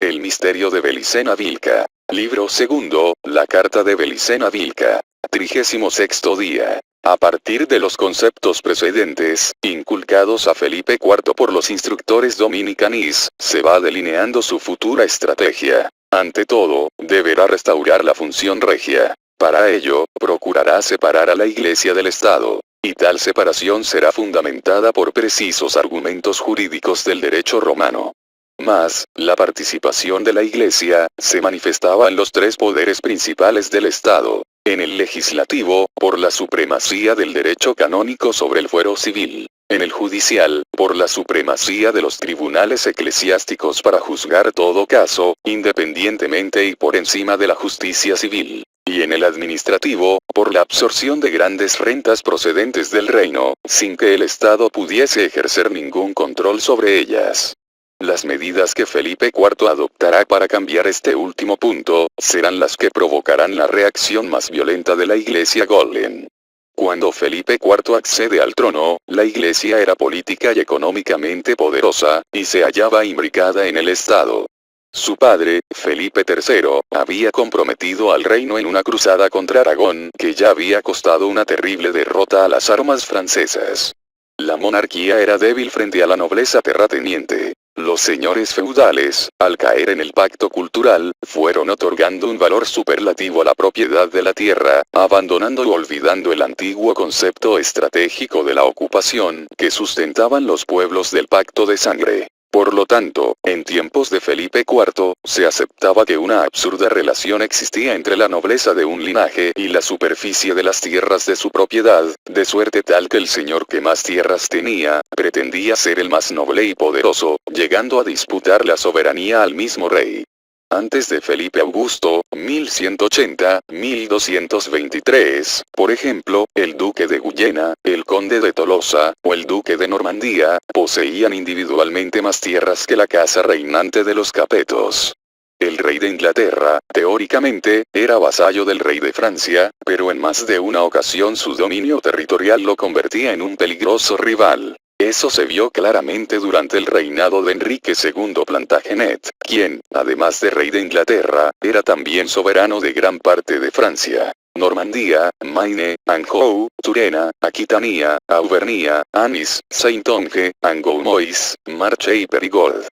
El misterio de Belicena Vilca. Libro segundo, la carta de Belicena Vilca. 36º día. A partir de los conceptos precedentes, inculcados a Felipe IV por los instructores dominicanis, se va delineando su futura estrategia. Ante todo, deberá restaurar la función regia. Para ello, procurará separar a la Iglesia del Estado. Y tal separación será fundamentada por precisos argumentos jurídicos del derecho romano. Mas, la participación de la Iglesia, se manifestaba en los tres poderes principales del Estado. En el legislativo, por la supremacía del derecho canónico sobre el fuero civil. En el judicial, por la supremacía de los tribunales eclesiásticos para juzgar todo caso, independientemente y por encima de la justicia civil. Y en el administrativo, por la absorción de grandes rentas procedentes del reino, sin que el Estado pudiese ejercer ningún control sobre ellas. Las medidas que Felipe IV adoptará para cambiar este último punto, serán las que provocarán la reacción más violenta de la Iglesia Golem. Cuando Felipe IV accede al trono, la Iglesia era política y económicamente poderosa, y se hallaba imbricada en el Estado. Su padre, Felipe III, había comprometido al reino en una cruzada contra Aragón, que ya había costado una terrible derrota a las armas francesas. La monarquía era débil frente a la nobleza terrateniente. Los señores feudales, al caer en el pacto cultural, fueron otorgando un valor superlativo a la propiedad de la tierra, abandonando y olvidando el antiguo concepto estratégico de la ocupación, que sustentaban los pueblos del pacto de sangre. Por lo tanto, en tiempos de Felipe IV, se aceptaba que una absurda relación existía entre la nobleza de un linaje y la superficie de las tierras de su propiedad, de suerte tal que el señor que más tierras tenía, pretendía ser el más noble y poderoso, llegando a disputar la soberanía al mismo rey. Antes de Felipe Augusto, 1180-1223, por ejemplo, el duque de Guyena, el conde de Tolosa, o el duque de Normandía, poseían individualmente más tierras que la casa reinante de los Capetos. El rey de Inglaterra, teóricamente, era vasallo del rey de Francia, pero en más de una ocasión su dominio territorial lo convertía en un peligroso rival. Eso se vio claramente durante el reinado de Enrique II Plantagenet, quien, además de rey de Inglaterra, era también soberano de gran parte de Francia. Normandía, Maine, Anjou, Turena, Aquitania, Auvernia, Anis, Saintonge, Angoumois, Marche y Périgord.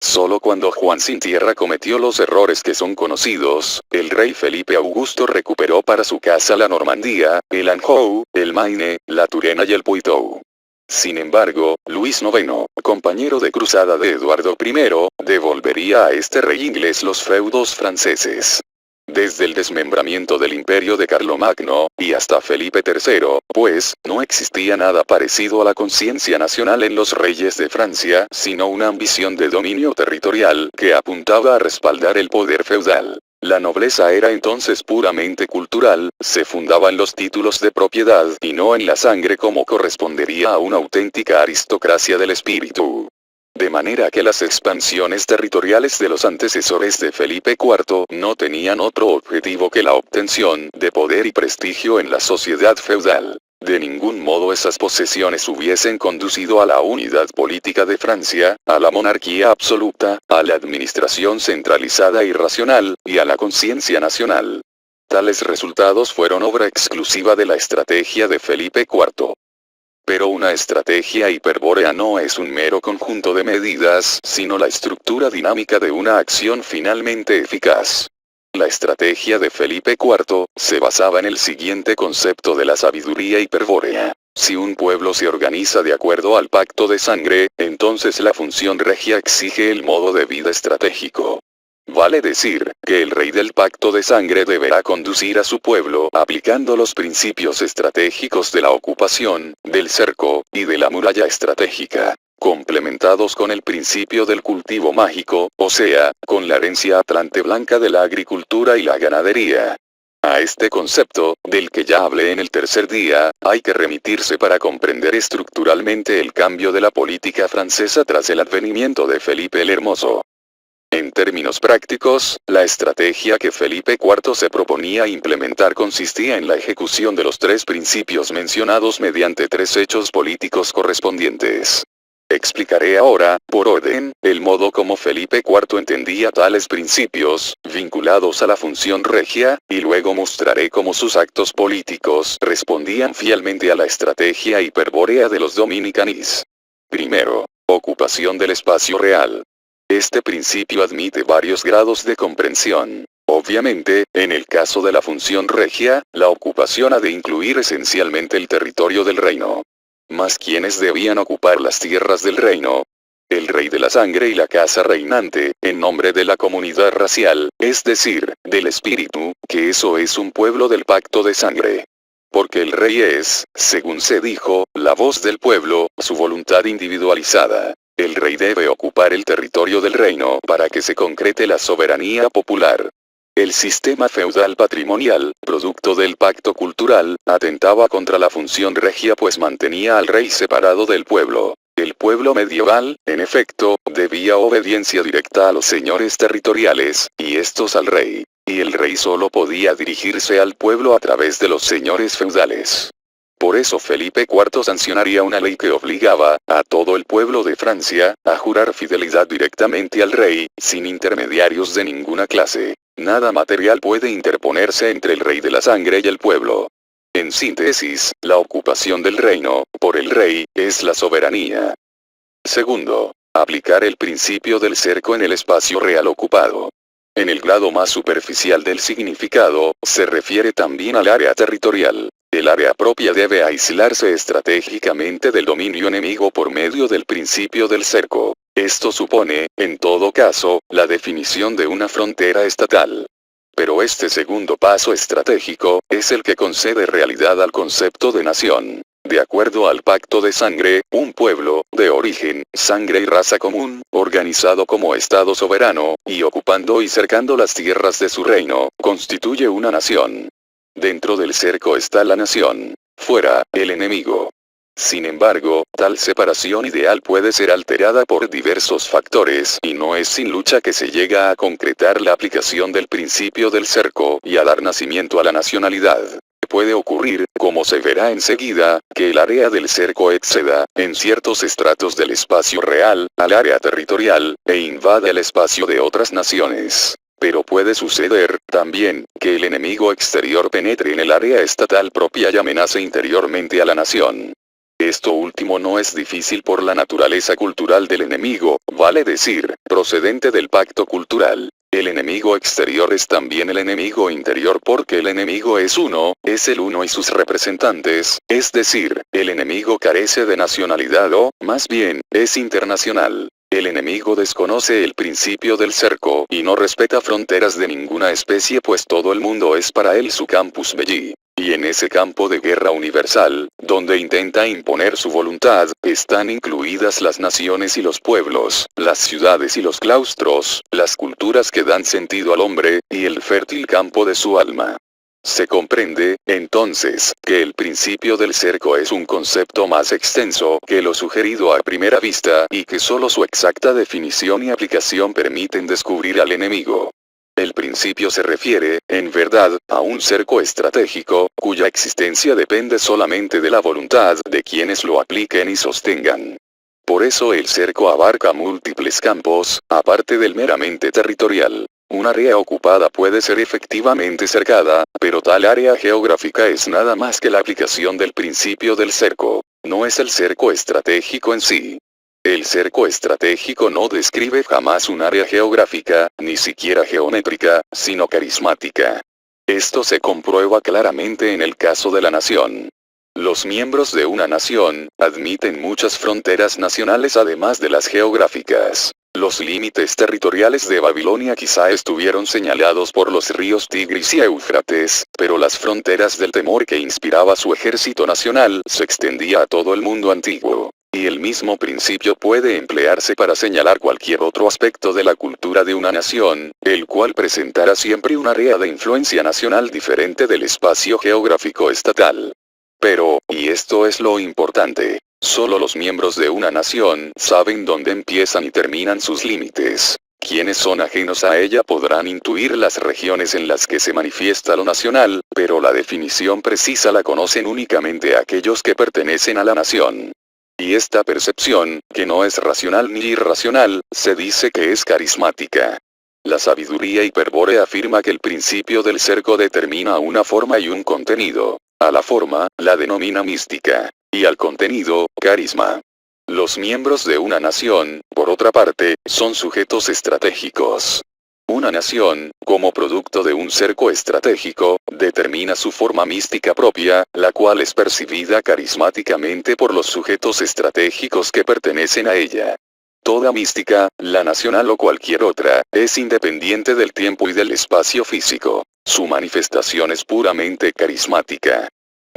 Solo cuando Juan sin tierra cometió los errores que son conocidos, el rey Felipe Augusto recuperó para su casa la Normandía, el Anjou, el Maine, la Turena y el Poitou. Sin embargo, Luis IX, compañero de cruzada de Eduardo I, devolvería a este rey inglés los feudos franceses. Desde el desmembramiento del imperio de Carlomagno, y hasta Felipe III, pues, no existía nada parecido a la conciencia nacional en los reyes de Francia, sino una ambición de dominio territorial que apuntaba a respaldar el poder feudal. La nobleza era entonces puramente cultural, se fundaba en los títulos de propiedad y no en la sangre como correspondería a una auténtica aristocracia del espíritu. De manera que las expansiones territoriales de los antecesores de Felipe IV no tenían otro objetivo que la obtención de poder y prestigio en la sociedad feudal. De ningún modo esas posesiones hubiesen conducido a la unidad política de Francia, a la monarquía absoluta, a la administración centralizada y racional, y a la conciencia nacional. Tales resultados fueron obra exclusiva de la estrategia de Felipe IV. Pero una estrategia hiperbórea no es un mero conjunto de medidas, sino la estructura dinámica de una acción finalmente eficaz. La estrategia de Felipe IV se basaba en el siguiente concepto de la sabiduría hiperbórea. Si un pueblo se organiza de acuerdo al pacto de sangre, entonces la función regia exige el modo de vida estratégico. Vale decir, que el rey del pacto de sangre deberá conducir a su pueblo aplicando los principios estratégicos de la ocupación, del cerco, y de la muralla estratégica, complementados con el principio del cultivo mágico, o sea, con la herencia atlante blanca de la agricultura y la ganadería. A este concepto, del que ya hablé en el tercer día, hay que remitirse para comprender estructuralmente el cambio de la política francesa tras el advenimiento de Felipe el Hermoso. En términos prácticos, la estrategia que Felipe IV se proponía implementar consistía en la ejecución de los tres principios mencionados mediante tres hechos políticos correspondientes. Explicaré ahora, por orden, el modo como Felipe IV entendía tales principios, vinculados a la función regia, y luego mostraré cómo sus actos políticos respondían fielmente a la estrategia hiperbórea de los dominicanis. Primero, ocupación del espacio real. Este principio admite varios grados de comprensión. Obviamente, en el caso de la función regia, la ocupación ha de incluir esencialmente el territorio del reino. Mas ¿quiénes debían ocupar las tierras del reino? El rey de la sangre y la casa reinante, en nombre de la comunidad racial, es decir, del espíritu, que eso es un pueblo del pacto de sangre. Porque el rey es, según se dijo, la voz del pueblo, su voluntad individualizada. El rey debe ocupar el territorio del reino para que se concrete la soberanía popular. El sistema feudal patrimonial, producto del pacto cultural, atentaba contra la función regia pues mantenía al rey separado del pueblo. El pueblo medieval, en efecto, debía obediencia directa a los señores territoriales, y estos al rey. Y el rey solo podía dirigirse al pueblo a través de los señores feudales. Por eso Felipe IV sancionaría una ley que obligaba a todo el pueblo de Francia a jurar fidelidad directamente al rey, sin intermediarios de ninguna clase. Nada material puede interponerse entre el rey de la sangre y el pueblo. En síntesis, la ocupación del reino, por el rey, es la soberanía. Segundo, aplicar el principio del cerco en el espacio real ocupado. En el grado más superficial del significado, se refiere también al área territorial. El área propia debe aislarse estratégicamente del dominio enemigo por medio del principio del cerco. Esto supone, en todo caso, la definición de una frontera estatal. Pero este segundo paso estratégico, es el que concede realidad al concepto de nación. De acuerdo al pacto de sangre, un pueblo, de origen, sangre y raza común, organizado como Estado soberano, y ocupando y cercando las tierras de su reino, constituye una nación. Dentro del cerco está la nación. Fuera, el enemigo. Sin embargo, tal separación ideal puede ser alterada por diversos factores y no es sin lucha que se llega a concretar la aplicación del principio del cerco y a dar nacimiento a la nacionalidad. Puede ocurrir, como se verá enseguida, que el área del cerco exceda, en ciertos estratos del espacio real, al área territorial, e invada el espacio de otras naciones. Pero puede suceder, también, que el enemigo exterior penetre en el área estatal propia y amenace interiormente a la nación. Esto último no es difícil por la naturaleza cultural del enemigo, vale decir, procedente del pacto cultural. El enemigo exterior es también el enemigo interior porque el enemigo es uno, es el uno y sus representantes, es decir, el enemigo carece de nacionalidad o, más bien, es internacional. El enemigo desconoce el principio del cerco y no respeta fronteras de ninguna especie pues todo el mundo es para él su campus belli. Y en ese campo de guerra universal, donde intenta imponer su voluntad, están incluidas las naciones y los pueblos, las ciudades y los claustros, las culturas que dan sentido al hombre, y el fértil campo de su alma. Se comprende, entonces, que el principio del cerco es un concepto más extenso que lo sugerido a primera vista y que solo su exacta definición y aplicación permiten descubrir al enemigo. El principio se refiere, en verdad, a un cerco estratégico, cuya existencia depende solamente de la voluntad de quienes lo apliquen y sostengan. Por eso el cerco abarca múltiples campos, aparte del meramente territorial. Un área ocupada puede ser efectivamente cercada, pero tal área geográfica es nada más que la aplicación del principio del cerco. No es el cerco estratégico en sí. El cerco estratégico no describe jamás un área geográfica, ni siquiera geométrica, sino carismática. Esto se comprueba claramente en el caso de la nación. Los miembros de una nación admiten muchas fronteras nacionales además de las geográficas. Los límites territoriales de Babilonia quizá estuvieron señalados por los ríos Tigris y Éufrates, pero las fronteras del temor que inspiraba su ejército nacional se extendía a todo el mundo antiguo. Y el mismo principio puede emplearse para señalar cualquier otro aspecto de la cultura de una nación, el cual presentará siempre un área de influencia nacional diferente del espacio geográfico estatal. Pero, y esto es lo importante, solo los miembros de una nación saben dónde empiezan y terminan sus límites. Quienes son ajenos a ella podrán intuir las regiones en las que se manifiesta lo nacional, pero la definición precisa la conocen únicamente aquellos que pertenecen a la nación. Y esta percepción, que no es racional ni irracional, se dice que es carismática. La sabiduría hiperbórea afirma que el principio del cerco determina una forma y un contenido. A la forma, la denomina mística. Y al contenido, carisma. Los miembros de una nación, por otra parte, son sujetos estratégicos. Una nación, como producto de un cerco estratégico, determina su forma mística propia, la cual es percibida carismáticamente por los sujetos estratégicos que pertenecen a ella. Toda mística, la nacional o cualquier otra, es independiente del tiempo y del espacio físico. Su manifestación es puramente carismática.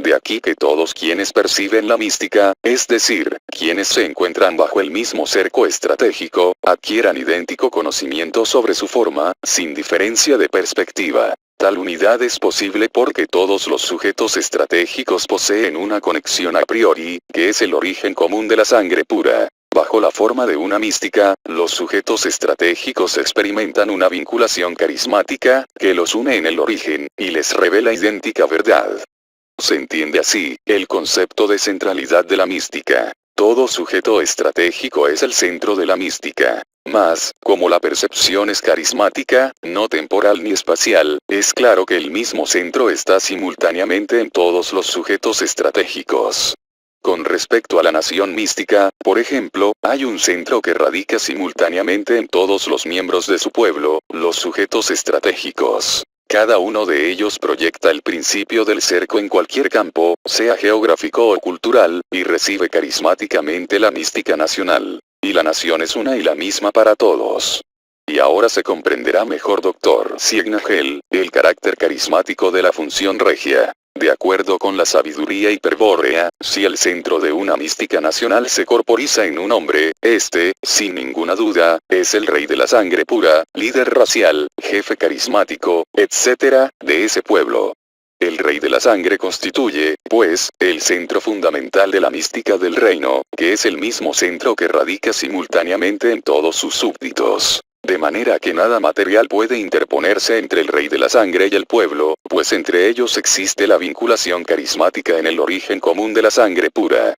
De aquí que todos quienes perciben la mística, es decir, quienes se encuentran bajo el mismo cerco estratégico, adquieran idéntico conocimiento sobre su forma, sin diferencia de perspectiva. Tal unidad es posible porque todos los sujetos estratégicos poseen una conexión a priori, que es el origen común de la sangre pura. Bajo la forma de una mística, los sujetos estratégicos experimentan una vinculación carismática, que los une en el origen, y les revela idéntica verdad. Se entiende así, el concepto de centralidad de la mística. Todo sujeto estratégico es el centro de la mística. Mas, como la percepción es carismática, no temporal ni espacial, es claro que el mismo centro está simultáneamente en todos los sujetos estratégicos. Con respecto a la nación mística, por ejemplo, hay un centro que radica simultáneamente en todos los miembros de su pueblo, los sujetos estratégicos. Cada uno de ellos proyecta el principio del cerco en cualquier campo, sea geográfico o cultural, y recibe carismáticamente la mística nacional. Y la nación es una y la misma para todos. Y ahora se comprenderá mejor, Dr. Signagel, el carácter carismático de la función regia. De acuerdo con la sabiduría hiperbórea, si el centro de una mística nacional se corporiza en un hombre, este, sin ninguna duda, es el rey de la sangre pura, líder racial, jefe carismático, etc., de ese pueblo. El rey de la sangre constituye, pues, el centro fundamental de la mística del reino, que es el mismo centro que radica simultáneamente en todos sus súbditos. De manera que nada material puede interponerse entre el rey de la sangre y el pueblo, pues entre ellos existe la vinculación carismática en el origen común de la sangre pura.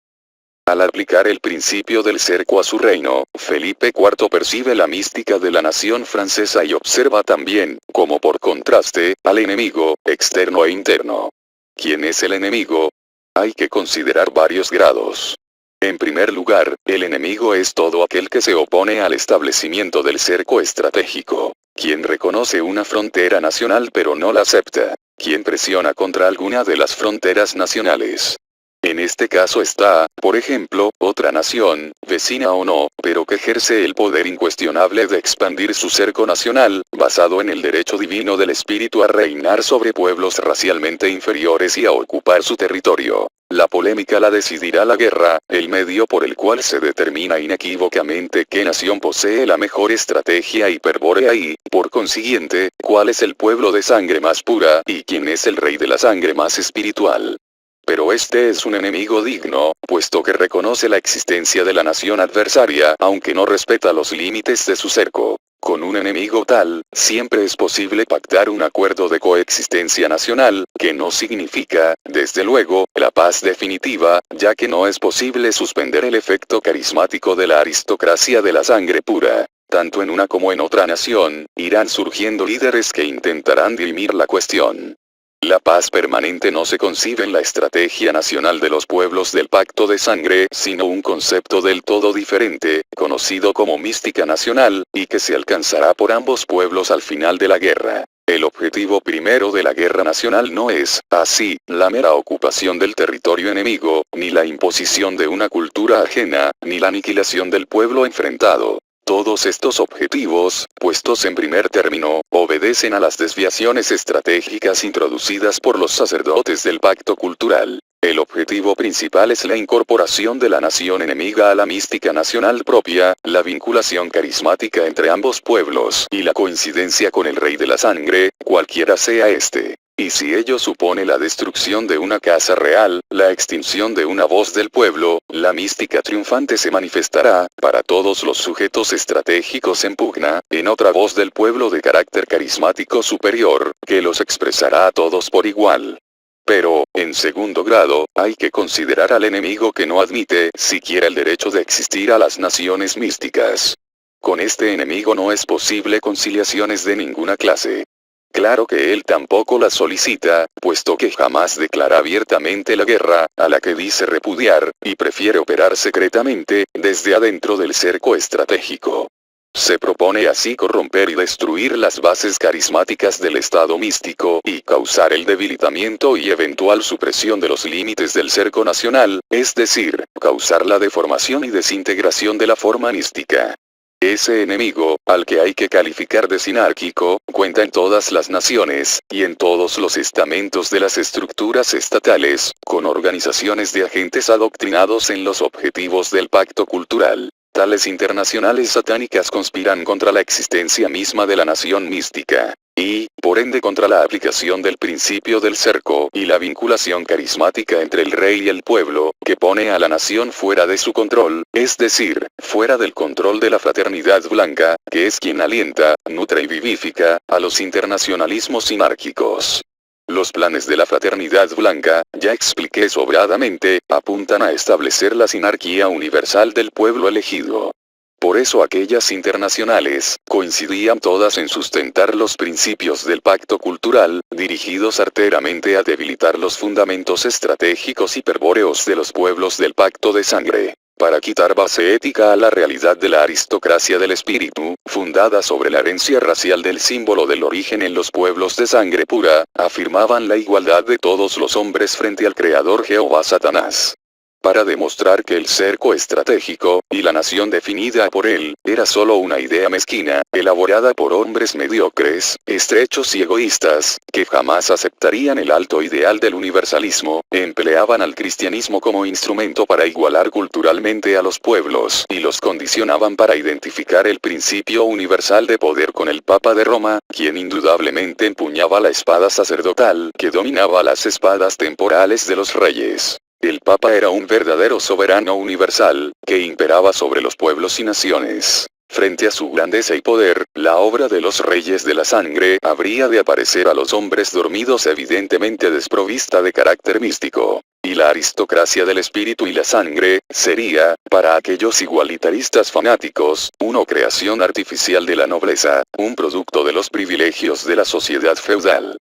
Al aplicar el principio del cerco a su reino, Felipe IV percibe la mística de la nación francesa y observa también, como por contraste, al enemigo, externo e interno. ¿Quién es el enemigo? Hay que considerar varios grados. En primer lugar, el enemigo es todo aquel que se opone al establecimiento del cerco estratégico. Quien reconoce una frontera nacional pero no la acepta. Quien presiona contra alguna de las fronteras nacionales. En este caso está, por ejemplo, otra nación, vecina o no, pero que ejerce el poder incuestionable de expandir su cerco nacional, basado en el derecho divino del espíritu a reinar sobre pueblos racialmente inferiores y a ocupar su territorio. La polémica la decidirá la guerra, el medio por el cual se determina inequívocamente qué nación posee la mejor estrategia hiperbórea y, por consiguiente, cuál es el pueblo de sangre más pura y quién es el rey de la sangre más espiritual. Pero este es un enemigo digno, puesto que reconoce la existencia de la nación adversaria, aunque no respeta los límites de su cerco. Con un enemigo tal, siempre es posible pactar un acuerdo de coexistencia nacional, que no significa, desde luego, la paz definitiva, ya que no es posible suspender el efecto carismático de la aristocracia de la sangre pura. Tanto en una como en otra nación, irán surgiendo líderes que intentarán dirimir la cuestión. La paz permanente no se concibe en la estrategia nacional de los pueblos del pacto de sangre, sino un concepto del todo diferente, conocido como mística nacional, y que se alcanzará por ambos pueblos al final de la guerra. El objetivo primero de la guerra nacional no es, así, la mera ocupación del territorio enemigo, ni la imposición de una cultura ajena, ni la aniquilación del pueblo enfrentado. Todos estos objetivos, puestos en primer término, obedecen a las desviaciones estratégicas introducidas por los sacerdotes del pacto cultural. El objetivo principal es la incorporación de la nación enemiga a la mística nacional propia, la vinculación carismática entre ambos pueblos y la coincidencia con el rey de la sangre, cualquiera sea este. Y si ello supone la destrucción de una casa real, la extinción de una voz del pueblo, la mística triunfante se manifestará, para todos los sujetos estratégicos en pugna, en otra voz del pueblo de carácter carismático superior, que los expresará a todos por igual. Pero, En segundo grado, hay que considerar al enemigo que no admite siquiera el derecho de existir a las naciones místicas. Con este enemigo no es posible conciliaciones de ninguna clase. Claro que él tampoco las solicita, puesto que jamás declara abiertamente la guerra, a la que dice repudiar, y prefiere operar secretamente, desde adentro del cerco estratégico. Se propone así corromper y destruir las bases carismáticas del estado místico y causar el debilitamiento y eventual supresión de los límites del cerco nacional, es decir, causar la deformación y desintegración de la forma mística. Ese enemigo, al que hay que calificar de sinárquico, cuenta en todas las naciones, y en todos los estamentos de las estructuras estatales, con organizaciones de agentes adoctrinados en los objetivos del pacto cultural. Tales internacionales satánicas conspiran contra la existencia misma de la nación mística. Y, por ende, contra la aplicación del principio del cerco y la vinculación carismática entre el rey y el pueblo, que pone a la nación fuera de su control, es decir, fuera del control de la fraternidad blanca, que es quien alienta, nutre y vivifica a los internacionalismos sinárquicos. Los planes de la fraternidad blanca, ya expliqué sobradamente, apuntan a establecer la sinarquía universal del pueblo elegido. Por eso aquellas internacionales, coincidían todas en sustentar los principios del pacto cultural, dirigidos arteramente a debilitar los fundamentos estratégicos hiperbóreos de los pueblos del pacto de sangre, para quitar base ética a la realidad de la aristocracia del espíritu, fundada sobre la herencia racial del símbolo del origen en los pueblos de sangre pura, afirmaban la igualdad de todos los hombres frente al Creador Jehová Satanás. Para demostrar que el cerco estratégico, y la nación definida por él, era solo una idea mezquina, elaborada por hombres mediocres, estrechos y egoístas, que jamás aceptarían el alto ideal del universalismo, empleaban al cristianismo como instrumento para igualar culturalmente a los pueblos, y los condicionaban para identificar el principio universal de poder con el Papa de Roma, quien indudablemente empuñaba la espada sacerdotal, que dominaba las espadas temporales de los reyes. El Papa era un verdadero soberano universal, que imperaba sobre los pueblos y naciones. Frente a su grandeza y poder, la obra de los reyes de la sangre habría de aparecer a los hombres dormidos evidentemente desprovista de carácter místico. Y la aristocracia del espíritu y la sangre, sería, para aquellos igualitaristas fanáticos, una creación artificial de la nobleza, un producto de los privilegios de la sociedad feudal.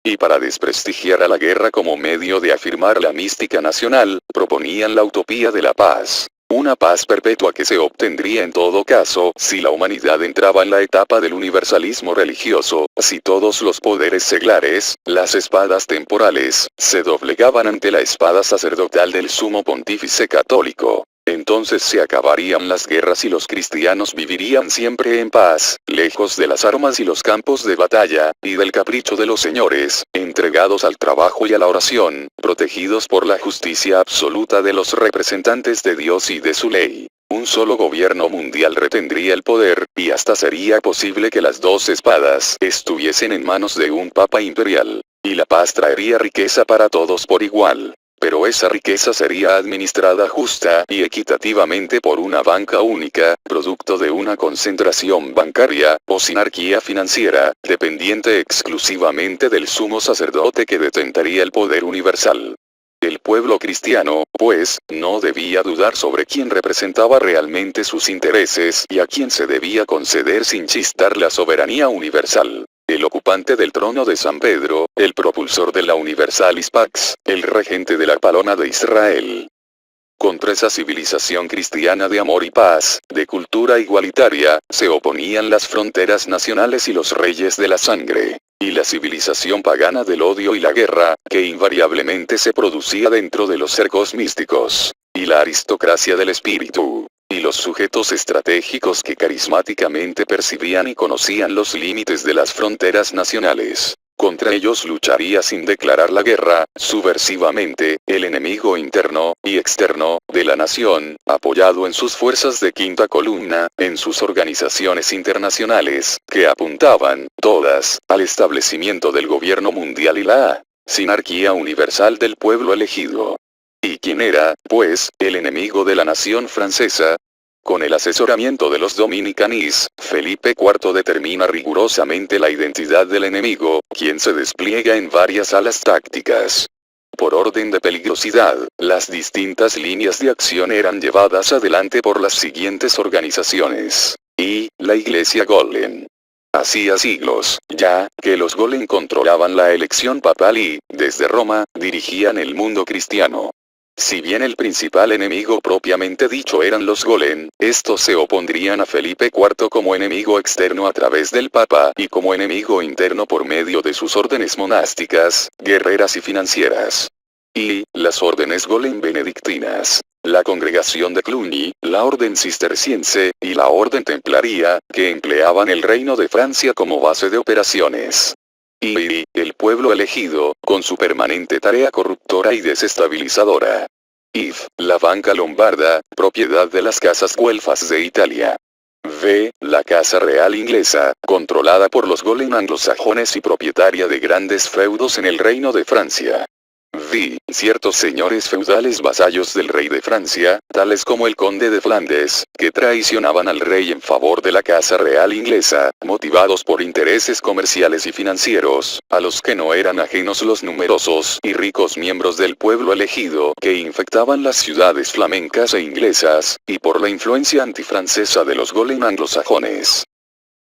Y para desprestigiar a la guerra como medio de afirmar la mística nacional, proponían la utopía de la paz. Una paz perpetua que se obtendría en todo caso si la humanidad entraba en la etapa del universalismo religioso, si todos los poderes seglares, las espadas temporales, se doblegaban ante la espada sacerdotal del sumo pontífice católico. Entonces se acabarían las guerras y los cristianos vivirían siempre en paz, lejos de las armas y los campos de batalla, y del capricho de los señores, entregados al trabajo y a la oración, protegidos por la justicia absoluta de los representantes de Dios y de su ley. Un solo gobierno mundial retendría el poder, y hasta sería posible que las dos espadas estuviesen en manos de un papa imperial. Y la paz traería riqueza para todos por igual. Pero esa riqueza sería administrada justa y equitativamente por una banca única, producto de una concentración bancaria, o sinarquía financiera, dependiente exclusivamente del sumo sacerdote que detentaría el poder universal. El pueblo cristiano, pues, no debía dudar sobre quién representaba realmente sus intereses y a quién se debía conceder sin chistar la soberanía universal. El ocupante del trono de San Pedro, el propulsor de la Universalis Pax, el regente de la palona de Israel. Contra esa civilización cristiana de amor y paz, de cultura igualitaria, se oponían las fronteras nacionales y los reyes de la sangre, y la civilización pagana del odio y la guerra, que invariablemente se producía dentro de los cercos místicos, y la aristocracia del espíritu. Y los sujetos estratégicos que carismáticamente percibían y conocían los límites de las fronteras nacionales. Contra ellos lucharía sin declarar la guerra, subversivamente, el enemigo interno y externo de la nación, apoyado en sus fuerzas de quinta columna, en sus organizaciones internacionales, que apuntaban, todas, al establecimiento del gobierno mundial y la sinarquía universal del pueblo elegido. ¿Y quién era, pues, el enemigo de la nación francesa? Con el asesoramiento de los dominicanis, Felipe IV determina rigurosamente la identidad del enemigo, quien se despliega en varias alas tácticas. Por orden de peligrosidad, las distintas líneas de acción eran llevadas adelante por las siguientes organizaciones. Y, la Iglesia Golem. Hacía siglos, ya, que los Golem controlaban la elección papal y, desde Roma, dirigían el mundo cristiano. Si bien el principal enemigo propiamente dicho eran los Golem, estos se opondrían a Felipe IV como enemigo externo a través del Papa y como enemigo interno por medio de sus órdenes monásticas, guerreras y financieras. Y, las órdenes Golem benedictinas, la congregación de Cluny, la orden cisterciense, y la orden templaria, que empleaban el reino de Francia como base de operaciones. Y, el pueblo elegido, con su permanente tarea corruptora y desestabilizadora. If, la banca lombarda, propiedad de las casas güelfas de Italia. V, la casa real inglesa, controlada por los Golem anglosajones y propietaria de grandes feudos en el reino de Francia. V, ciertos señores feudales vasallos del rey de Francia, tales como el conde de Flandes, que traicionaban al rey en favor de la casa real inglesa, motivados por intereses comerciales y financieros, a los que no eran ajenos los numerosos y ricos miembros del pueblo elegido que infectaban las ciudades flamencas e inglesas, y por la influencia antifrancesa de los Golem anglosajones.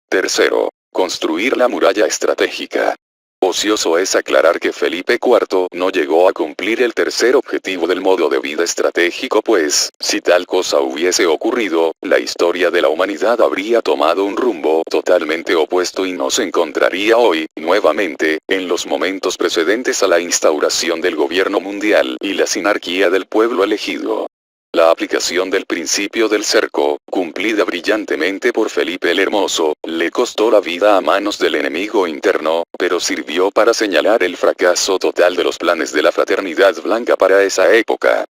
Tercero, construir la muralla estratégica. Ocioso es aclarar que Felipe IV no llegó a cumplir el tercer objetivo del modo de vida estratégico, pues, si tal cosa hubiese ocurrido, la historia de la humanidad habría tomado un rumbo totalmente opuesto y nos encontraría hoy, nuevamente, en los momentos precedentes a la instauración del gobierno mundial y la sinarquía del pueblo elegido. La aplicación del principio del cerco, cumplida brillantemente por Felipe el Hermoso, le costó la vida a manos del enemigo interno, pero sirvió para señalar el fracaso total de los planes de la Fraternidad Blanca para esa época.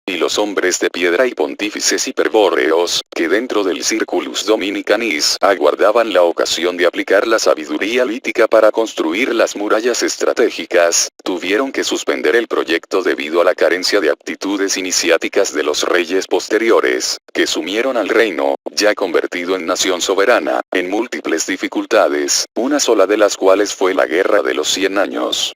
Y los hombres de piedra y pontífices hiperbóreos, que dentro del Circulus Dominicanis aguardaban la ocasión de aplicar la sabiduría lítica para construir las murallas estratégicas, tuvieron que suspender el proyecto debido a la carencia de aptitudes iniciáticas de los reyes posteriores, que sumieron al reino, ya convertido en nación soberana, en múltiples dificultades, una sola de las cuales fue la Guerra de los 100 Años.